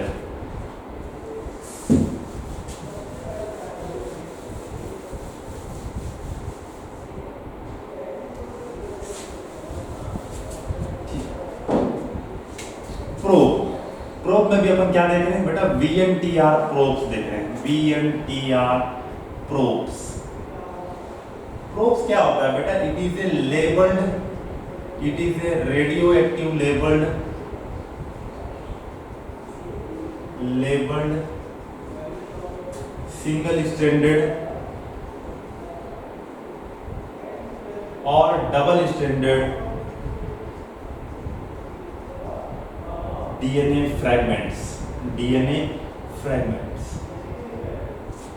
प्रोब में भी अपन क्या देख रहे हैं बेटा, VNTR प्रोब्स देख रहे हैं, VNTR प्रोब्स। प्रोब्स क्या होता है बेटा, it is a labelled, it is a radio active labelled single standard और double standard DNA fragments, DNA fragments.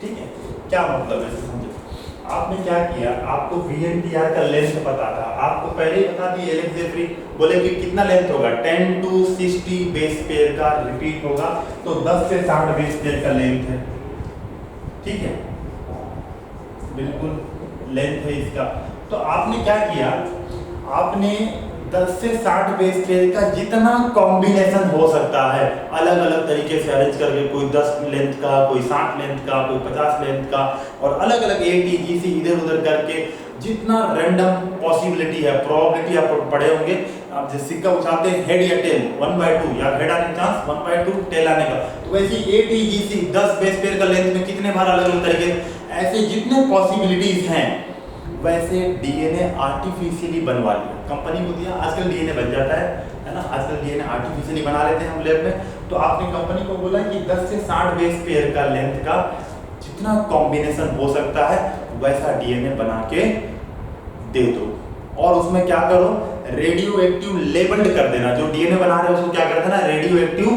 ठीक है, क्या मतलब है समझो। आपने क्या किया, आपको VNTR का लेंथ पता था, आपको पहले ही बता दी एलेक्स जेफरी बोले कि कितना लेंथ होगा, 10 to 60 बेस पेयर का रिपीट होगा, तो 10 से 60 बेस पेयर का लेंथ है। ठीक है, बिल्कुल लेंथ है इसका। तो आपने क्या किया, आपने 10 से 60 बेस पेयर का जितना कॉम्बिनेशन हो सकता है अलग अलग तरीके से अरेंज करके, कोई 10 लेंथ का, कोई 60 लेंथ का, कोई 50 लेंथ का, और अलग अलग ATGC इधर उधर करके जितना रैंडम पॉसिबिलिटी है, प्रोबेबिलिटी आप पढ़े होंगे, आप जैसे सिक्का उछालते हैं हेड या टेल 1/2, या हेड आने का चांस 1/2, टेल आने का, तो वैसे ATGC 10 बेस पेयर का लेंथ में कितने बार अलग अलग तरीके, ऐसे जितने पॉसिबिलिटीज हैं वैसे डीएनए आर्टिफिशियली बनवा लिया, कंपनी को दिया। आजकल डीएनए बन जाता है ना, आजकल डीएनए आर्टिफिशियली बना लेते हैं हम लैब में। तो आपने कंपनी को बोला कि 10 से 60 बेस पेयर का लेंथ का जितना कॉम्बिनेशन हो सकता है वैसा डीएनए बना के दे दो, और उसमें क्या करो, रेडियो एक्टिव लेबल्ड कर देना। जो डीएनए बना रहे हैं उसको क्या कर देना, रेडियो एक्टिव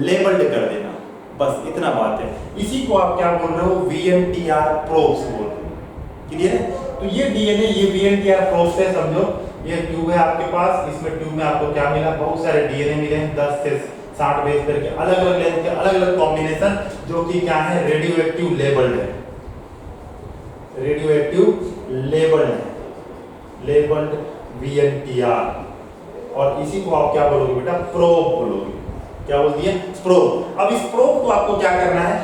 लेबल्ड कर देना। बस इतना बात है। इसी को आप क्या बोल रहे हो, VNTR प्रोब्स बोल रहे हो। क्लियर है? तो ये डीएनए, ये VNTR प्रोब्स है, समझो ये ट्यूब है आपके पास, इसमें ट्यूब में आपको क्या मिला, बहुत सारे डीएनए मिले हैं, 10 से 60 बेस करके अलग अलग लेंथ के अलग अलग कॉम्बिनेशन, जो कि क्या है, रेडियो एक्टिव लेबल्ड है, रेडियो एक्टिव लेबल्ड है, लेबल्ड VNTR। और इसी को आप क्या बोलोगे बेटा, प्रोब बोलोगे। क्या बोल दिया, प्रोब। अब इस प्रोब को आपको क्या करना है,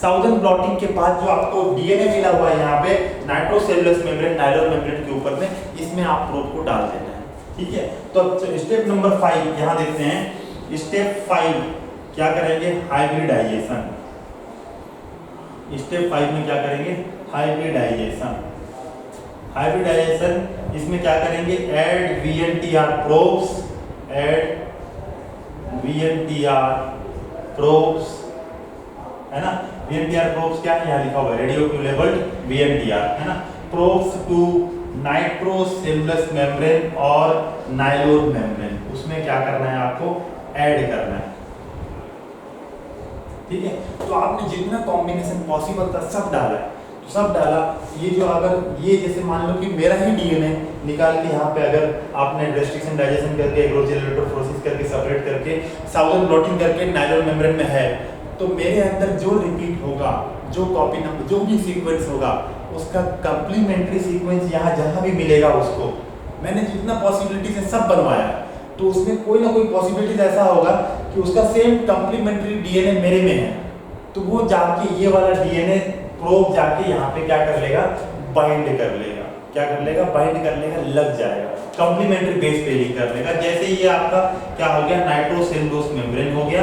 साउदर्न ब्लॉटिंग के बाद जो आपको डीएनए मिला हुआ है यहाँ पे नाइट्रोसेलुलस मेम्ब्रेन, नायलॉन मेम्ब्रेन के ऊपर में, इसमें आप प्रोब को डाल देना है। ठीक है, तो स्टेप नंबर 5 यहाँ देखते हैं। स्टेप 5 क्या करेंगे, हाइब्रिडाइजेशन। स्टेप 5 में क्या करेंगे, हाइब्रिडाइजेशन। हाइब्रिडाइजेशन इसमें क्या करेंगे, add VNTR probes, add VNTR probes, है ना। VNTR प्रोब्स क्या है, यहाँ लिखा हुआ है रेडियो एक्टिव लेबल्ड VNTR, है ना। प्रोब्स टू नाइट्रोसेलुलस मेम्ब्रेन और नायलॉन मेम्ब्रेन, उसमें क्या करना है, आपको ऐड करना है। ठीक है, तो आपने जितना कॉम्बिनेशन पॉसिबल था सब डाला है, तो सब डाला। ये जो अगर ये जैसे मान लो कि मेरा ही डीएनए निकाल के यहाँ पे अगर आपने रेस्ट्रिक्शन डाइजेशन करके एग्रोजेल इलेक्ट्रोफोरेसिस करके सेपरेट करके साउदर्न ब्लॉटिंग करके नायलॉन मेम्ब्रेन में है, तो मेरे अंदर जो रिपीट होगा, जो कॉपी नंबर, जो भी सीक्वेंस होगा, उसका कंप्लीमेंट्री सीक्वेंस यहाँ जहाँ भी मिलेगा उसको मैंने जितना पॉसिबिलिटीज है सब बनवाया, तो उसमें कोई ना कोई पॉसिबिलिटीज ऐसा होगा कि उसका सेम कंप्लीमेंट्री डीएनए मेरे में है, तो वो जाके ये वाला डीएनए प्रोब जाके यहाँ पे क्या कर लेगा, बाइंड कर लेगा। क्या कर लेगा, बाइंड कर लेगा, लग जाएगा, कंप्लीमेंट्री बेस पेयरिंग कर लेगा। जैसे ये आपका क्या हो गया, नाइट्रोसेलुलोस मेम्ब्रेन हो गया।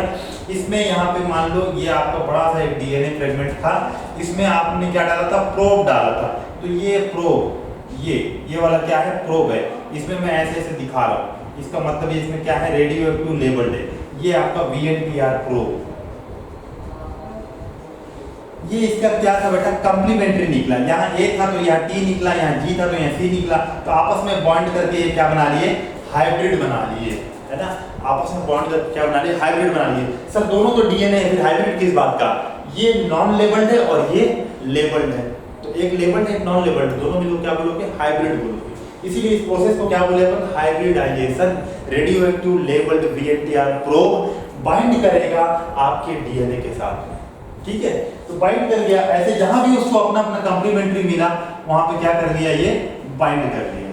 इसमें यहाँ पे मान लो ये आपका बड़ा सा एक डीएनए फ्रेगमेंट था, इसमें आपने क्या डाला था, प्रोब डाला था, तो ये प्रोब, ये वाला क्या है, प्रोब है। इसमें मैं ऐसे ऐसे दिखा रहा हूँ, इसका मतलब इसमें क्या है, रेडियो एक्टिव लेबल्ड है। ये आपका VNTR प्रोब, ये इसका क्या था बेटा, कंप्लीमेंट्री निकला। यहाँ A था तो यहाँ T निकला, यहाँ G था तो यहाँ C निकला, तो आपस में बॉन्ड करके ये क्या बना लिए, हाइब्रिड बना लिए, है ना। आपस में बॉन्ड करके क्या बना लिए, हाइब्रिड बना लिए। सर दोनों तो डीएनए है, फिर हाइब्रिड किस बात का, ये नॉन लेबल्ड है और ये लेबल्ड है, तो एक लेबल्ड है एक नॉन लेबल्ड, दोनों मिलकर क्या बोलोगे, हाइब्रिड बोलोगे। इसीलिए इस प्रोसेस को क्या बोले अपन, hybridization. Radio active labelled VNTR probe bind करेगा आपके डीएनए के साथ। ठीक है, तो बाइंड कर गया, ऐसे जहां भी उसको अपना अपना कंप्लीमेंट्री मिला वहां पे क्या कर दिया, ये बाइंड कर दिया।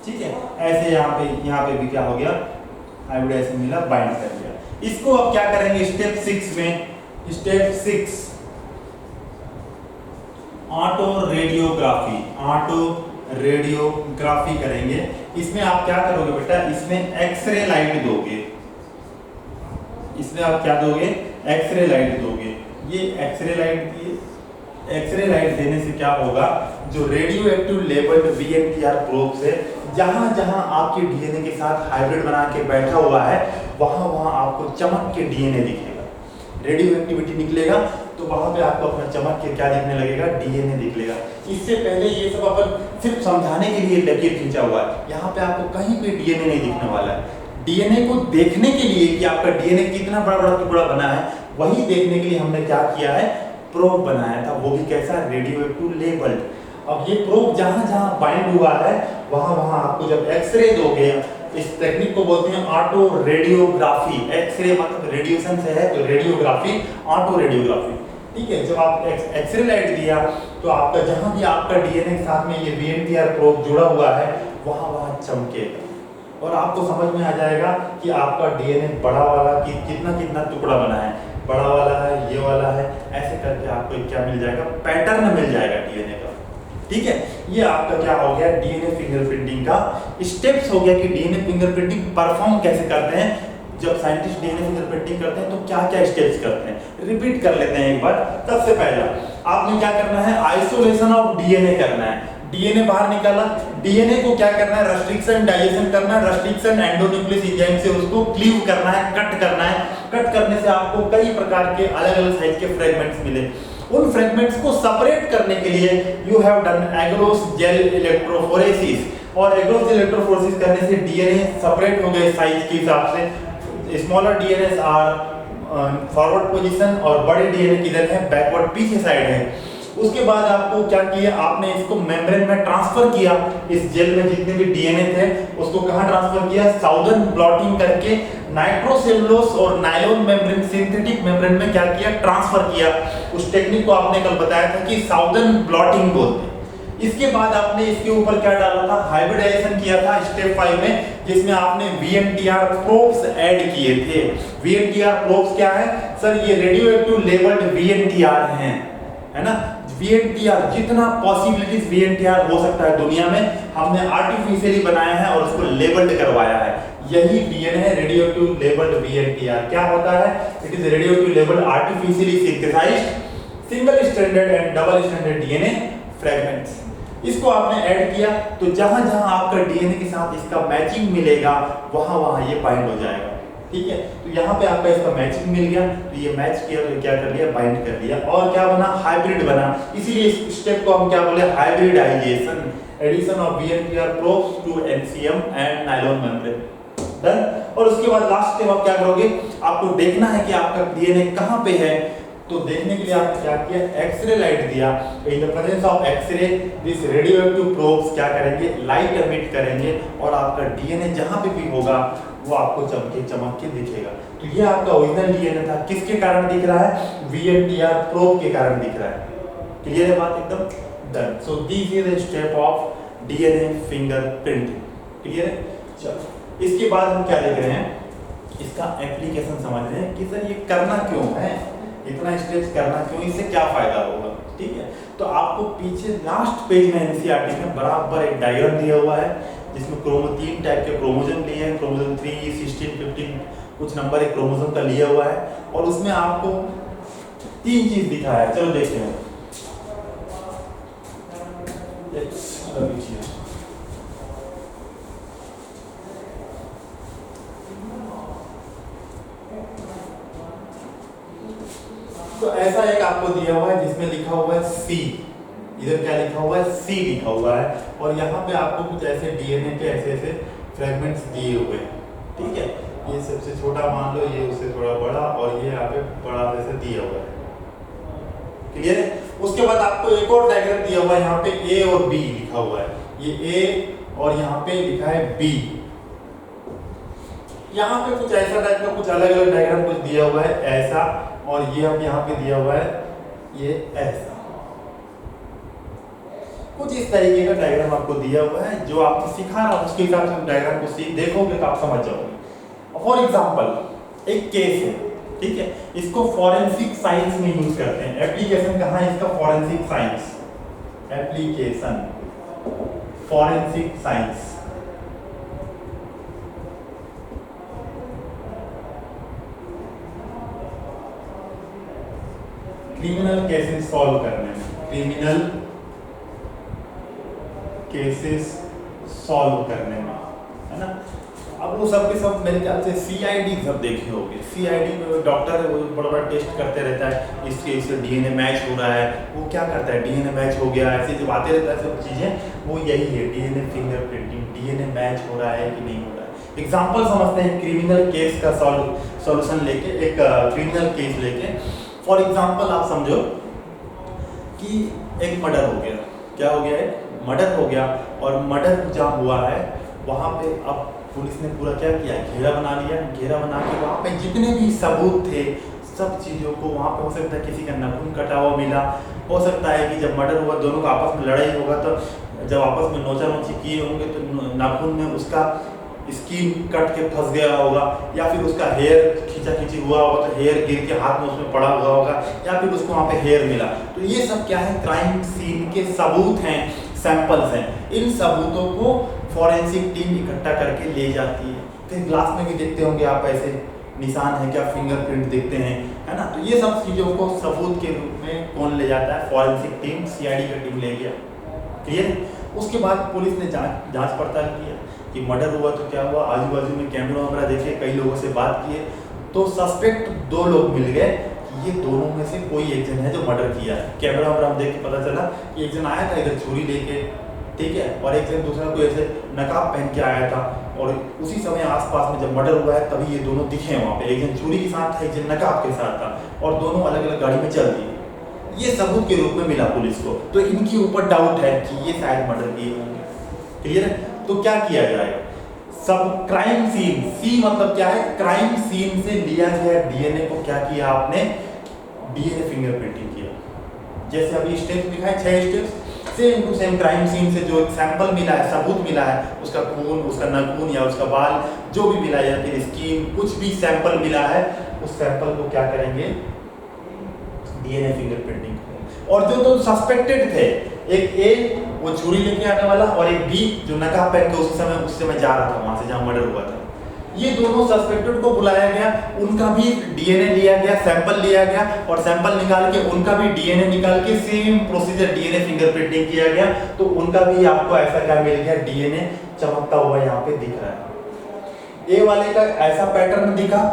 ठीक है, ऐसे यहाँ पे भी क्या हो गया, हाइब्रिडाइजेशन मिला, बाइंड कर दिया। इसको अब क्या करेंगे, स्टेप 6 में, step 6 auto radiography, auto radiography करेंगे। इसमें आप क्या करोगे बेटा, इसमें एक्सरे लाइट दोगे, इसमें आप क्या दोगे, एक्सरे लाइट दोगे। ये एक्सरे लाइट दिए, एक्सरे लाइट देने से क्या होगा, जो radio active labelled VNTR probe से जहां जहां आपके डीएनए के साथ हाइब्रिड बना के बैठा हुआ है, वहां वहां आपको चमक के डीएनए दिखेगा, रेडियो एक्टिविटी निकलेगा, तो वहां पे आपको अपना चमक के क्या दिखने लगेगा, डीएनए दिखलेगा। इससे पहले ये सब अपन सिर्फ समझाने के लिए लकीर खींचा हुआ है, यहाँ पे आपको कहीं पे डीएनए नहीं दिखने वाला है। डीएनए को देखने के लिए कि आपका डीएनए कितना बड़ा बड़ा टुकड़ा बना है, वही देखने के लिए हमने क्या किया है, प्रोब बनाया था, वो भी कैसा, रेडियो एक्टिव लेबल्ड। अब ये प्रोब जहां जहां बाइंड हुआ है वहां वहां आपको जब एक्सरे दोगे, इस टेक्निक को बोलते हैं ऑटो रेडियोग्राफी। एक्सरे मतलब रेडिएशन से है, तो रेडियोग्राफी, ऑटो रेडियोग्राफी। ठीक है, जब आप एक्सरे लाइट दिया तो आपका जहां भी आपका डीएनए के साथ में ये VNTR प्रोब जुड़ा हुआ है वहां वहां चमकेगा, और आपको समझ में आ जाएगा कि आपका डीएनए बड़ा वाला कि कितना कितना टुकड़ा बना है, बड़ा वाला है, ये वाला है, ऐसे करके आपको क्या मिल जाएगा, पैटर्न मिल जाएगा डीएनए का। ठीक है, ये आपका क्या हो गया, डीएनए फिंगरप्रिंटिंग का स्टेप्स हो गया कि डीएनए फिंगरप्रिंटिंग परफॉर्म कैसे करते हैं। जब साइंटिस्ट डीएनए फिंगरप्रिंटिंग करते हैं तो क्या क्या स्टेप्स करते हैं, रिपीट कर लेते हैं एक बार। सबसे पहला आपने क्या करना है, आइसोलेशन ऑफ डीएनए करना है। डीएनए बाहर निकाला, डीएनए को क्या करना है, रेस्ट्रिक्शन डाइजेशन करना है, रेस्ट्रिक्शन एंडोन्यूक्लियस एंजाइम से उसको क्लीव करना है, कट करना है। कट करने से आपको कई प्रकार के अलग अलग साइज के फ्रेगमेंट्स मिले। उन फ्रेगमेंट्स को सेपरेट करने के लिए you have done agarose gel electrophoresis. और एग्रोस इलेक्ट्रोफोरेसिस करने से डीएनए सेपरेट हो गए साइज के हिसाब से। Smaller DNA are forward position और बड़े डीएनए किधर है, बैकवर्ड पीछे साइड है। उसके बाद आपको क्या किया, आपने इसको मेम्ब्रेन में ट्रांसफर किया। इस जेल में जितने भी डीएनए थे उसको कहां ट्रांसफर किया, साउदर्न ब्लॉटिंग करके नाइट्रोसेलुलोज और नायलॉन मेम्ब्रेन, सिंथेटिक मेम्ब्रेन में क्या किया, ट्रांसफर किया। उस टेक्निक को आपने कल बताया था कि साउदर्न ब्लॉटिंग बोलते हैं। इसके बाद आपने इसके ऊपर क्या डाला था, हाइब्रिडाइजेशन किया था स्टेप 5 में, जिसमें आपने वीएनटीआर प्रोब्स ऐड किए थे। वीएनटीआर प्रोब्स क्या है सर, ये रेडियो एक्टिव लेबल्ड वीएनटीआर हैं, है ना। वीएनटीआर जितना पॉसिबिलिटीज वीएनटीआर हो सकता है दुनिया में, हमने आर्टिफिशियली बनाया है और उसको लेबल्ड करवाया है। यही डीएनए है रेडियो एक्टिव लेबल्ड वीएनटीआर। क्या होता है, it is radio active labelled artificially synthesised single stranded and double stranded DNA fragments. इसको आपने ऐड किया तो जहां जहां आपका डीएनए के साथ इसका मैचिंग मिलेगा वहां वहां ये बाइंड हो जाएगा, ठीक है। तो यहाँ पे आपका इसका मैचिंग मिल गया, तो ये मैच किया तो क्या कर लिया, बाइंड कर लिया, और क्या बना, हाइब्रिड बना। इसीलिए इस स्टेप को हम क्या बोले, hybridisation, addition of VNTR probes to NCM and nylon membrane, done. और उसके बाद लास्ट स्टेप आप क्या करोगे, आपको देखना है कि आपका डीएनए कहाँ पे है। तो देखने के लिए आपने क्या किया, एक्सरे लाइट दिया। In the presence of X-ray this radioactive probes क्या करेंगे, लाइट एमिट करेंगे, और आपका डीएनए जहां पे भी होगा वो आपको चमक के दिखेगा। तो ये आपका ओरिजिनल डीएनए था, किसके कारण दिख रहा है, वीएनटीआर प्रोब के कारण दिख रहा है। क्लियर है बात एकदम, done. So this is the step of DNA fingerprint. Clear है, चलो इसके बाद हम क्या देख रहे हैं, इसका एप्लीकेशन समझ रहे हैं कि सर ये करना क्यों है, इतना स्टेप्स करना क्यों, इससे क्या फायदा होगा, ठीक है। तो आपको पीछे लास्ट पेज में एनसीईआरटी में बराबर एक डायग्राम दिया हुआ है, जिसमें 3 टाइप के क्रोमोसोम लिए हैं, क्रोमोसोम 3, 16, 15 कुछ नंबर एक क्रोमोसोम का लिया हुआ है, और उसमें आपको 3 चीज दिखाया है। चलो देखते हैं। तो ऐसा एक आपको दिया हुआ है जिसमें लिखा हुआ है सी, इधर क्या लिखा हुआ है, सी लिखा हुआ है, और यहाँ पे आपको कुछ ऐसे डीएनए के ऐसे ऐसे फ्रेगमेंट्स दिए हुए हैं, ठीक है। ये सबसे छोटा मान लो, ये उससे थोड़ा बड़ा, और ये यहाँ पे बड़ा जैसे दिया हुआ है, क्लियर है। उसके बाद आपको एक और डायग्राम दिया हुआ है, यहाँ पे ए और बी लिखा हुआ है, ये ए और यहाँ पे लिखा है बी। यहाँ पे कुछ ऐसा टाइप का कुछ अलग अलग डायग्राम कुछ दिया हुआ है ऐसा, और ये अब यहाँ पे दिया हुआ है ये ऐसा, कुछ इस तरीके का डायग्राम आपको दिया हुआ है। जो आपको सिखा रहा हूं उसके हिसाब से डायग्राम को देखोगे तो आप समझ जाओगे। फॉर एग्जांपल एक केस है, ठीक है, इसको फॉरेंसिक साइंस में यूज करते हैं। एप्लीकेशन कहाँ है इसका, forensic science, application forensic science. Criminal cases solve करने में, क्रिमिनल केसेस सॉल्व करने में, है ना। अब वो सब के सब मेरे ख्याल से सीआईडी सब देखे होंगे। सीआईडी में डॉक्टर है वो बड़ा बड़ा टेस्ट करते रहता है, इससे डीएनए मैच हो रहा है, वो क्या करता है, डीएनए मैच हो गया, ऐसे जब आते रहता है सब चीजें, वो यही है डीएनए फिंगरप्रिंटिंग, डीएनए मैच हो रहा है कि नहीं हो रहा है। एग्जाम्पल समझते हैं, क्रिमिनल केस का सॉल्यूशन लेके, एक क्रिमिनल केस लेके। फॉर एग्जाम्पल आप समझो कि एक मर्डर हो गया, क्या हो गया, एक मर्डर हो गया, और मर्डर जहाँ हुआ है वहाँ पे अब पुलिस ने पूरा क्या किया, घेरा बना लिया। घेरा बना के वहाँ पे जितने भी सबूत थे सब चीज़ों को, वहाँ पे हो सकता है किसी का नाखून कटा हुआ मिला, हो सकता है कि जब मर्डर हुआ दोनों का आपस में लड़ाई होगा, तो जब आपस में नोचा नोची किए होंगे तो नाखून में उसका स्किन कट के फंस गया होगा, या फिर उसका हेयर खींचा खींची हुआ होगा तो हेयर गिर के हाथ में उसमें पड़ा हुआ होगा, या फिर उसको वहाँ पे हेयर मिला। तो ये सब क्या है, क्राइम सीन के सबूत हैं, सैंपल्स हैं। इन सबूतों को फॉरेंसिक टीम इकट्ठा करके ले जाती है। कहीं ग्लास में भी देखते होंगे आप, ऐसे निशान है क्या, फिंगरप्रिंट देखते हैं, है ना। तो ये सब चीज़ों को सबूत के रूप में कौन ले जाता है, फॉरेंसिक टीम, सीआईडी का टीम ले गया, क्लियर। उसके बाद पुलिस ने जांच पड़ताल किया कि मर्डर हुआ तो क्या हुआ, आजू बाजू में कैमरा वैमरा देखे, कई लोगों से बात किए, तो सस्पेक्ट 2 लोग मिल गए कि ये दोनों में से कोई एक जन है जो मर्डर किया है। कैमरा वैमरा देख के पता चला कि एक जन आया था इधर छुरी लेके, ठीक है, और एक जन दूसरा कोई ऐसे नकाब पहन के आया था और उसी समय आसपास में जब मर्डर हुआ है तभी ये दोनों दिखे वहाँ पे, एक जन चोरी के साथ था, एक जन नकाब के साथ था और दोनों अलग अलग गाड़ी में चल दिए। ये सबूत के रूप में मिला पुलिस को, तो इनके ऊपर डाउट है कि ये शायद मर्डर किए होंगे। क्लियर है? तो क्या किया जाएगा? सब क्राइम सीन, सी मतलब क्या है, क्राइम सीन से लिया गया डीएनए को क्या किया आपने, डीएनए फिंगरप्रिंटिंग किया। जैसे अभी स्टेप्स दिखाए 6 steps, same to same crime scene से जो सैंपल मिला है, सबूत मिला है, उसका खून, उसका नाखून या उसका बाल जो भी मिला है या फिर स्किन, कुछ भी सैंपल मिला है, उस सैंपल को क्या करेंगे, डीएनए फिंगरप्रिंटिंग। और जो तो सस्पेक्टेड थे, एक ए वो छुरी लेके आने वाला और एक बी जो नकाब पहन के उस समय जा रहा था वहां से जहां मर्डर हुआ था, ये दोनों सस्पेक्टेड को बुलाया गया, उनका भी डीएनए लिया गया, सैंपल लिया गया और सैंपल निकाल के उनका भी डीएनए निकाल के सेम प्रोसीजर डीएनए फिंगरप्रिंटिंग किया गया। तो उनका भी आपको ऐसा क्या मिल गया, डीएनए चमकता हुआ यहाँ पे दिख रहा है। ए वाले का ऐसा पैटर्न दिखा,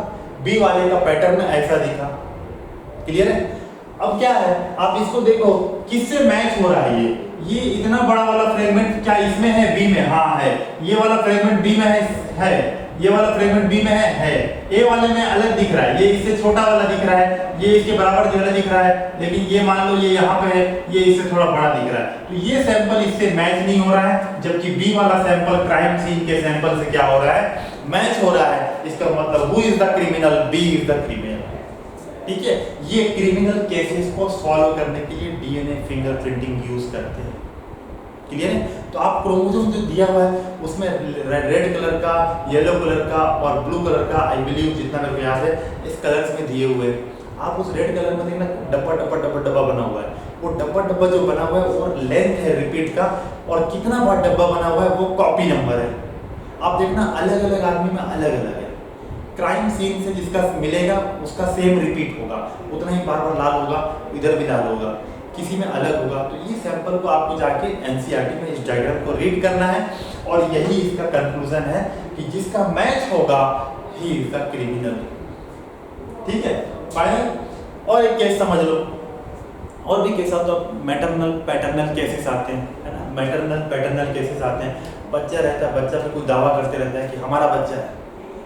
बी वाले का पैटर्न ऐसा दिखा। क्लियर है? अब क्या है, आप इसको देखो किससे मैच हो रहा है। ये इतना बड़ा वाला फ्रेगमेंट क्या इसमें है, बी में? हाँ है। ये वाला फ्रेगमेंट बी में है, ये वाला फ्रेगमेंट बी में है। ए वाले में अलग दिख रहा है, ये इससे छोटा वाला दिख रहा है, ये इसके बराबर जो दिख रहा है, लेकिन ये मान लो ये यहाँ पे है, ये इससे थोड़ा बड़ा दिख रहा है। तो ये सैंपल इससे मैच नहीं हो रहा है, जबकि बी वाला सैंपल क्राइम सीन के सैंपल से क्या हो रहा है, मैच हो रहा है। इसका मतलब who is the criminal, B is the criminal. ठीक है, ये क्रिमिनल केसेस को सॉल्व करने के लिए डीएनए फिंगरप्रिंटिंग यूज करते हैं। क्लियर है? तो आप क्रोमोसोम जो दिया हुआ है उसमें रेड कलर का, येलो कलर का और ब्लू कलर का, आई बिलीव जितना मेरे को याद है इस कलर्स में दिए हुए हैं। आप उस रेड कलर में देखना डब्बा डब्बा डब्बा डब्बा बना हुआ है, वो डब्बा डब्बा जो बना हुआ है और लेंथ है रिपीट का, और कितना बार डब्बा बना हुआ है वो कॉपी नंबर है। आप देखना अलग अलग आदमी में अलग अलग है। क्राइम सीन से जिसका मिलेगा उसका सेम रिपीट होगा, उतना ही बार बार लाल होगा, इधर भी लाल होगा, किसी में अलग होगा। तो ये सैंपल को आपको जाके एनसीईआरटी में इस डायग्राम को रीड करना है और यही इसका कंक्लूजन है कि जिसका मैच होगा ही इज द क्रिमिनल। ठीक है, फाइनल। और एक केस समझ लो, और भी केस आता है, मैटरनल पैटर्नल केसेस आते हैं, है ना। मैटरनल पैटर्नल केसेस आते हैं, बच्चा रहता है, बच्चा पे कोई दावा करते रहता है कि हमारा बच्चा है,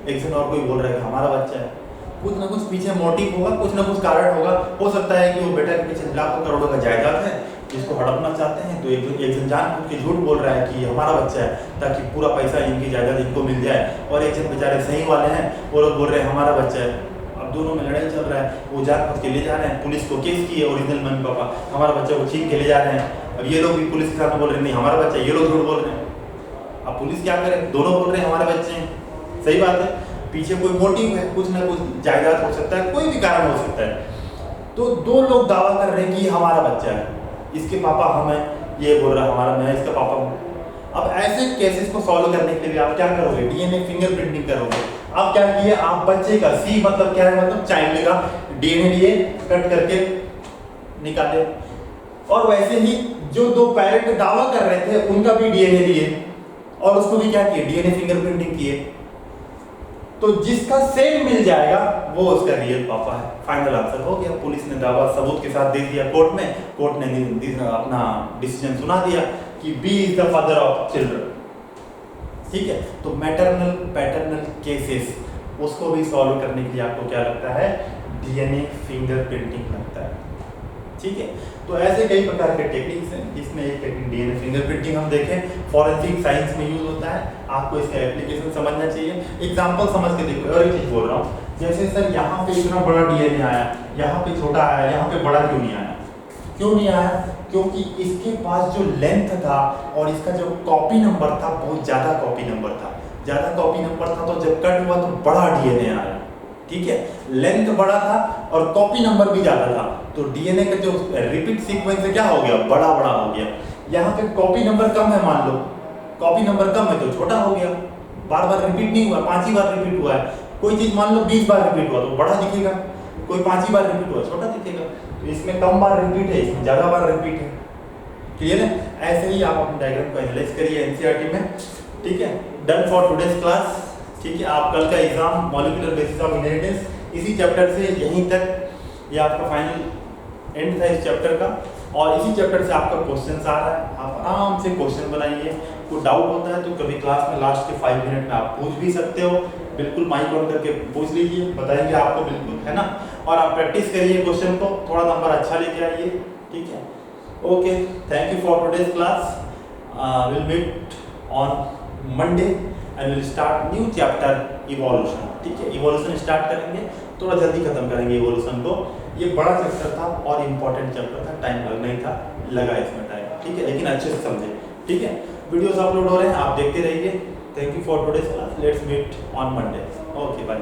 एक जन और कोई बोल रहा है कि हमारा बच्चा है। कुछ ना कुछ पीछे मोटिव होगा, कुछ ना कुछ कारण होगा। हो सकता है कि वो बेटा के पीछे लाखों करोड़ों का जायदाद है जिसको हड़पना चाहते हैं, तो एक जन जानबूझ के झूठ बोल रहा है कि हमारा बच्चा है ताकि पूरा पैसा इनकी जायदाद इनको मिल जाए, और एक जन बेचारे सही वाले हैं वो लोग बोल रहे हैं हमारा बच्चा है। अब दोनों में लड़ाई चल रहा है, वो जानबूझ के ले जा रहे हैं, पुलिस को केस किए, ओरिजिनल मम्मी पापा हमारा बच्चा को छीन के ले जा रहे हैं। अब ये लोग भी पुलिस के सामने बोल रहे हैं नहीं हमारा बच्चा, ये लोग झूठ बोल रहे हैं। अब पुलिस क्या करे, दोनों बोल रहे हैं हमारे बच्चे हैं, सही बात है, पीछे कोई मोटिव है, कुछ ना कुछ जायदाद हो सकता है, कोई भी कारण हो सकता है। तो दो लोग दावा कर रहे हैं कि हमारा बच्चा है, इसके पापा हम हैं, ये बोल रहा है हमारा, मैं इसका पापा हूँ। अब ऐसे केसेस को सॉल्व करने के लिए आप क्या करोगे, डीएनए फिंगरप्रिंटिंग करोगे। आप क्या किए, आप बच्चे का, सी मतलब क्या है, मतलब चाइल्ड का डीएनए लिए, कट करके निकाले, और वैसे ही जो दो पेरेंट दावा कर रहे थे उनका भी डीएनए लिए और उसको भी क्या किए, डीएनए फिंगरप्रिंटिंग किए। तो जिसका सेम मिल जाएगा वो उसका रियल पापा है। फाइनल आंसर हो गया, पुलिस ने दावा सबूत के साथ दे दिया कोर्ट में, कोर्ट ने अपना डिसीजन सुना दिया कि B is the father of children. ठीक है, तो मैटरनल पैटर्नल केसेस उसको भी सॉल्व करने के लिए आपको क्या लगता है, डीएनए फिंगरप्रिंटिंग लगता है। ठीक है, तो ऐसे कई प्रकार के टेक्निक्स हैं, जिसमें एक टेक्निक डीएनए फिंगरप्रिंटिंग हम देखें, फॉरेंसिक साइंस में यूज होता है, आपको इसका एप्लीकेशन समझना चाहिए। एग्जांपल समझ के देखो, और एक चीज बोल रहा हूँ, जैसे सर यहाँ पे इतना बड़ा डीएनए आया, यहाँ पे छोटा आया, यहाँ पे बड़ा क्यों नहीं आया? क्यों नहीं आया? क्योंकि इसके पास जो लेंथ था और इसका जो कॉपी नंबर था बहुत ज्यादा कॉपी नंबर था, ज्यादा कॉपी नंबर था, तो जब कट हुआ तो बड़ा डीएनए आया। ठीक है, लेंथ बड़ा था और कॉपी नंबर भी ज्यादा था, तो डीएनए का जो रिपीट सीक्वेंस है क्या हो गया, बड़ा बड़ा हो गया। यहाँ पे कॉपी नंबर कम है, मान लो कॉपी नंबर कम है तो छोटा हो गया, बार बार रिपीट नहीं हुआ, 5 ही बार रिपीट हुआ है। कोई चीज मान लो 20 बार रिपीट हुआ तो बड़ा दिखेगा, कोई 5 ही बार रिपीट हुआ छोटा दिखेगा। तो इसमें कम बार रिपीट है, इसमें ज्यादा बार रिपीट है। क्लियर है? ऐसे ही आप अपने डायग्राम को एनालाइज करिए एनसीईआरटी में। ठीक है, डन फॉर टुडेज क्लास। ठीक है, आप कल का exam molecular basis of inheritance इसी चैप्टर से यहीं तक, ये आपका फाइनल एंड था इस चैप्टर का। और इसी चैप्टर से आपका क्वेश्चन आ रहा है, आप आराम से क्वेश्चन बनाइए। कोई डाउट होता है तो कभी क्लास में लास्ट के 5 मिनट में आप पूछ भी सकते हो, बिल्कुल माइक ऑन करके पूछ लीजिए, बताएंगे आपको बिल्कुल, है ना। और आप प्रैक्टिस करिए क्वेश्चन को, थोड़ा नंबर अच्छा लेके आइए, ठीक है। Okay, thank you for today's class. Will meet on Monday and will start new chapter evolution, ठीक है। इवोल्यूशन स्टार्ट करेंगे, थोड़ा जल्दी खत्म करेंगे इवोल्यूशन को। ये बड़ा चैप्टर था और इम्पोर्टेंट चैप्टर था, टाइम लगना ही था, लगा इसमें टाइम, ठीक है, लेकिन अच्छे से समझे, ठीक है। वीडियोस अपलोड हो रहे हैं, आप देखते रहिए। Thank you for today's class, let's meet on Monday. Okay, bye.